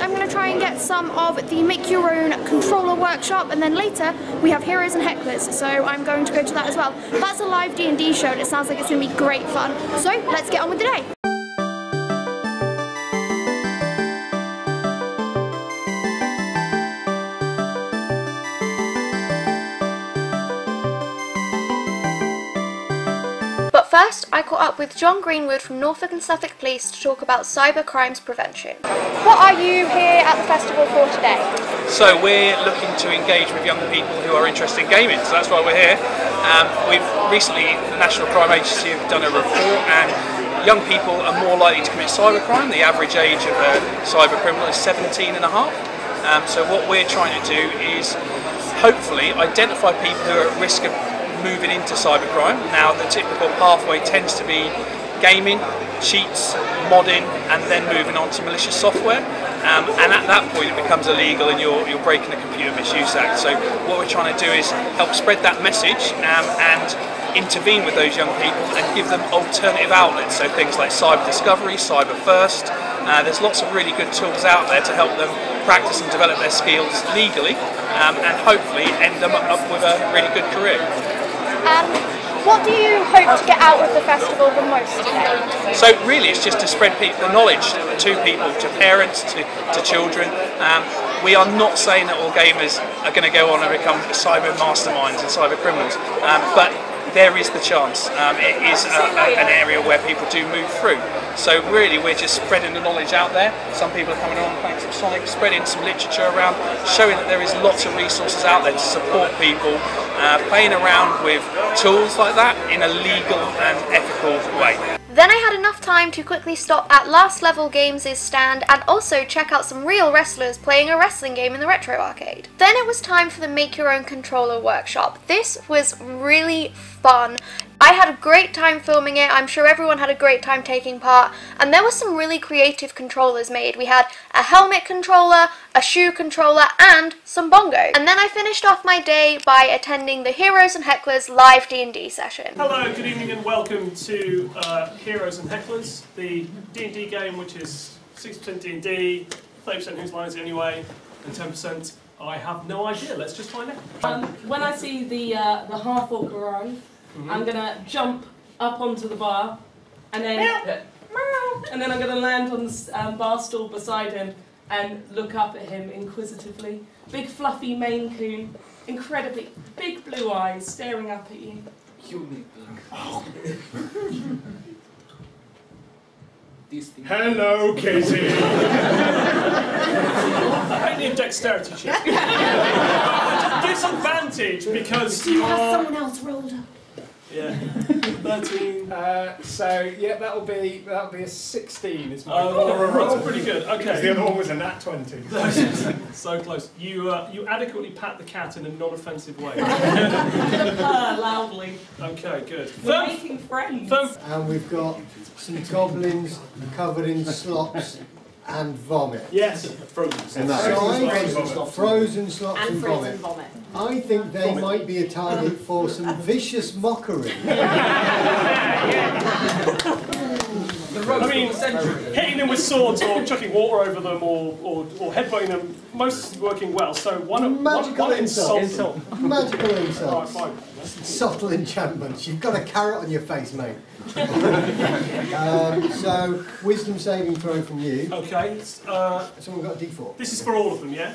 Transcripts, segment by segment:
I'm going to try and get some of the make your own controller workshop, and then later we have Heroes and Hecklers, so I'm going to go to that as well. That's a live D&D show and it sounds like it's going to be great fun. So let's get on with the day. But first, I caught up with John Greenwood from Norfolk and Suffolk Police to talk about cyber crimes prevention. What are you here at the festival for today? So we're looking to engage with young people who are interested in gaming, so that's why we're here. We've recently, the National Crime Agency have done a report, and young people are more likely to commit cybercrime. The average age of a cyber criminal is 17 and a half. So what we're trying to do is hopefully identify people who are at risk of moving into cybercrime. Now the typical pathway tends to be gaming, cheats, modding, and then moving on to malicious software. And at that point it becomes illegal and you're breaking the Computer Misuse Act. So what we're trying to do is help spread that message and intervene with those young people and give them alternative outlets. So things like cyber discovery, cyber first. There's lots of really good tools out there to help them practice and develop their skills legally and hopefully end them up with a really good career. What do you hope to get out of the festival the most today? So really it's just to spread the knowledge to people, to parents, to children. We are not saying that all gamers are going to go on and become cyber masterminds and cyber criminals, but there is the chance. It is an area where people do move through. So really we're just spreading the knowledge out there. Some people are coming on playing some Sonic, spreading some literature around, showing that there is lots of resources out there to support people playing around with tools like that in a legal and ethical way. Then I had enough time to quickly stop at Last Level Games' stand and also check out some real wrestlers playing a wrestling game in the retro arcade. Then it was time for the Make Your Own Controller workshop. This was really fun. I had a great time filming it, I'm sure everyone had a great time taking part, and there were some really creative controllers made. We had a helmet controller, a shoe controller, and some bongos. And then I finished off my day by attending the Heroes and Hecklers live D&D session. Hello, good evening and welcome to Heroes and Hecklers, the D&D game which is 60% D&D, 30% Whose Line Is It Anyway, and 10% I have no idea. Let's just find out. When I see the half-orc arrive, I'm gonna jump up onto the bar, and then I'm gonna land on the bar stool beside him and look up at him inquisitively. Big fluffy Maine Coon, incredibly big blue eyes staring up at you. Hello, Kitty. I need a dexterity check. Disadvantage because Do you have someone else rolled up? Yeah. 13. So yeah, that'll be a 16. Is my that's pretty good. Okay. The other one was a nat 20. So close. You adequately pat the cat in a non-offensive way. Purr loudly. Okay, good. We're making friends. And we've got some goblins covered in slops and vomit. Yes. Frozen slops and vomit. I think they might be a target for some vicious mockery. I mean, hitting them with swords or chucking water over them or headbutting them, most working well. So one insult. Magical insults. Alright, fine. Subtle enchantments. You've got a carrot on your face, mate. So, wisdom saving throw from you. Okay. Someone got a D4. This is for all of them, yeah?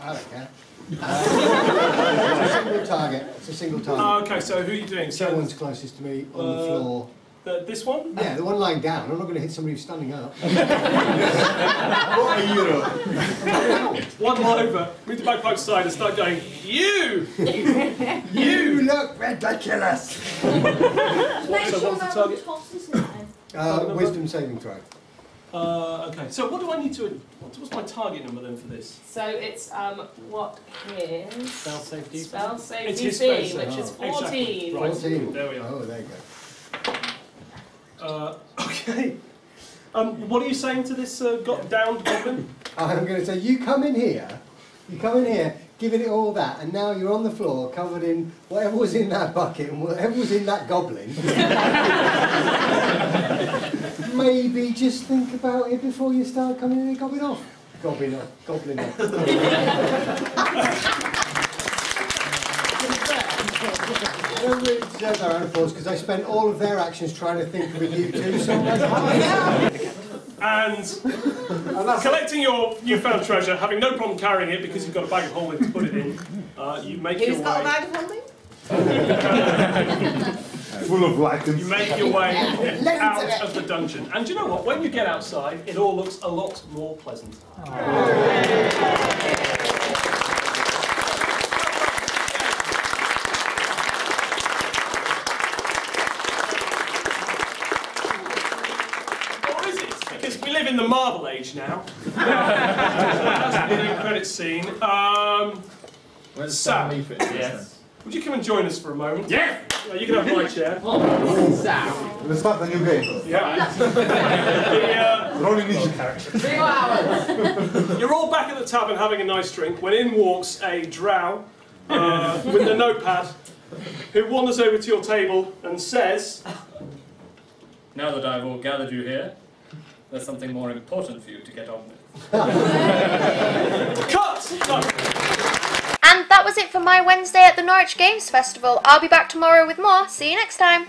I don't care. It's a single target. It's a single target. Okay, so who are you doing? So one's closest to me on the floor. This one? Yeah, the one lying down. I'm not going to hit somebody who's standing up. What a hero! One over. Move the bagpipe side and start going. You. You look ridiculous. So what's the target? Wisdom saving throw. Okay. So what do I need to? What's my target number then for this? So it's what is Spell safety. Spell It's safety his B, spell which is save. 14. Exactly. Right. 14. There we are. Oh, there you go. Okay. What are you saying to this downed goblin? I'm going to say, you come in here, giving it all that, and now you're on the floor covered in whatever was in that bucket and whatever was in that goblin. Maybe just think about it before you start coming in and gobbing off. Gobbling off. I don't really deserve that round of applause because I spent all of their actions trying to think with you two, so I'm like, oh yeah! And collecting your newfound treasure, having no problem carrying it because you've got a bag of holding to put it in, you make your way... Who's got a bag of holding? Full of items. You make your way out of the dungeon. And do you know what? When you get outside, it all looks a lot more pleasant. Or is it? Because we live in the Marble Age now. That's the credit scene. Where's Sam? Yes. Would you come and join us for a moment? Yeah! You can have my chair. Sam. Let's start a new game. Yeah. Rolling ninja character. 3 hours. You're all back at the tavern having a nice drink when in walks a drow with a notepad who wanders over to your table and says, Now that I've all gathered you here, there's something more important for you to get on with. cut! No. And that was it for my Wednesday at the Norwich Games Festival. I'll be back tomorrow with more. See you next time.